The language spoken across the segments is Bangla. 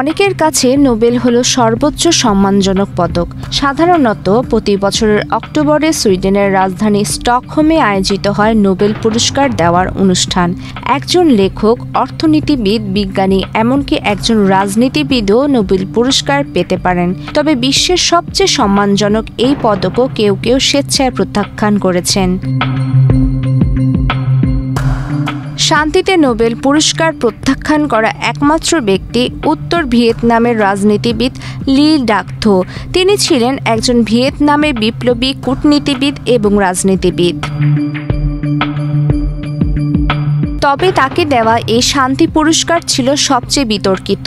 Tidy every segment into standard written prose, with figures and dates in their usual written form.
অনেকের কাছে নোবেল হলো সর্বোচ্চ সম্মানজনক পদক। সাধারণত প্রতি বছরের অক্টোবরে সুইডেনের রাজধানী স্টকহোমে আয়োজিত হয় নোবেল পুরস্কার দেওয়ার অনুষ্ঠান। একজন লেখক, অর্থনীতিবিদ, বিজ্ঞানী, এমনকি একজন রাজনীতিবিদও নোবেল পুরস্কার পেতে পারেন। তবে বিশ্বের সবচেয়ে সম্মানজনক এই পদকও কেউ কেউ স্বেচ্ছায় প্রত্যাখ্যান করেছেন। শান্তিতে নোবেল পুরস্কার প্রত্যাখ্যান করা একমাত্র ব্যক্তি উত্তর ভিয়েতনামের রাজনীতিবিদ লি ডাক থো। তিনি ছিলেন একজন ভিয়েতনামের বিপ্লবী, কূটনীতিবিদ এবং রাজনীতিবিদ। তবে তাকে দেওয়া এই শান্তি পুরস্কার ছিল সবচেয়ে বিতর্কিত।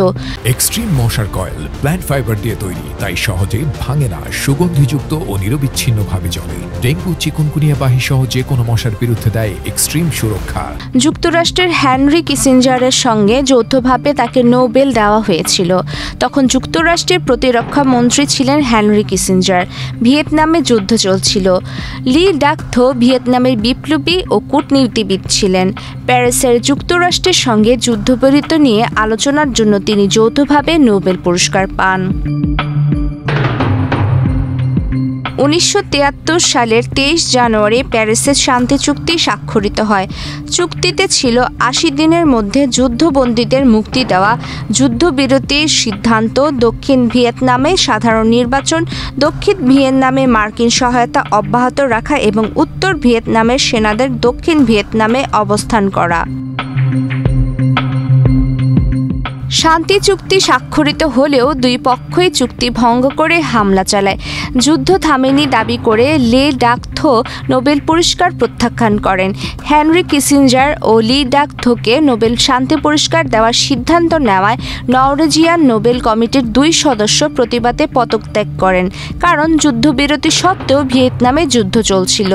এক্সট্রিম মশার কয়েল প্ল্যান্ট ফাইবার দিয়ে তৈরি, তাই সহজে ভাঙে না, সুগন্ধিযুক্ত ও নিরবিচ্ছিন্নভাবে জ্বলে। ডেঙ্গু, চিকুনগুনিয়া বাহি সহ যে কোনো মশার বিরুদ্ধে দেয় এক্সট্রিম সুরক্ষা। যুক্তরাষ্ট্রের হেনরি কিসিঞ্জারের সঙ্গে যৌথভাবে তাকে নোবেল দেওয়া হয়েছিল। তখন যুক্তরাষ্ট্রের প্রতিরক্ষা মন্ত্রী ছিলেন হেনরি কিসিঞ্জার। ভিয়েতনামে যুদ্ধ চলছিল। লি ডাক থো ভিয়েতনামের বিপ্লবী ও কূটনীতিবিদ ছিলেন। প্যারিসের যুক্তরাষ্ট্রের সঙ্গে যুদ্ধবিরতি নিয়ে আলোচনার জন্য তিনি যৌথভাবে নোবেল পুরস্কার পান। 1973 সালের 23 জানুয়ারি প্যারিসে শান্তি চুক্তি স্বাক্ষরিত হয়। চুক্তিতে ছিল 80 দিনের মধ্যে যুদ্ধবন্দীদের মুক্তি দেওয়া, যুদ্ধবিরতির সিদ্ধান্ত, দক্ষিণ ভিয়েতনামে সাধারণ নির্বাচন, দক্ষিণ ভিয়েতনামে মার্কিন সহায়তা অব্যাহত রাখা এবং উত্তর ভিয়েতনামের সেনাদের দক্ষিণ ভিয়েতনামে অবস্থান করা। শান্তি চুক্তি স্বাক্ষরিত হলেও দুই পক্ষই চুক্তি ভঙ্গ করে হামলা চালায়। যুদ্ধ থামেনি দাবি করে লি ডাক থো নোবেল পুরস্কার প্রত্যাখ্যান করেন। হেনরি কিসিঞ্জার ও লি ডাক থোকে নোবেল শান্তি পুরস্কার দেওয়ার সিদ্ধান্ত নেওয়ায় নরওয়েজিয়ান নোবেল কমিটির 2 সদস্য প্রতিবাদে পদত্যাগ করেন, কারণ যুদ্ধবিরতি সত্ত্বেও ভিয়েতনামে যুদ্ধ চলছিল।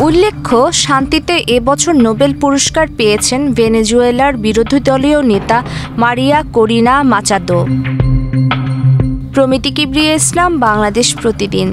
উল্লেখ্য, শান্তিতে এবছর নোবেল পুরস্কার পেয়েছেন ভেনেজুয়েলার বিরোধীদলীয় নেতা মারিয়া করিনা মাচাদো। প্রমিতি কিবরিয়া ইসলাম, বাংলাদেশ প্রতিদিন।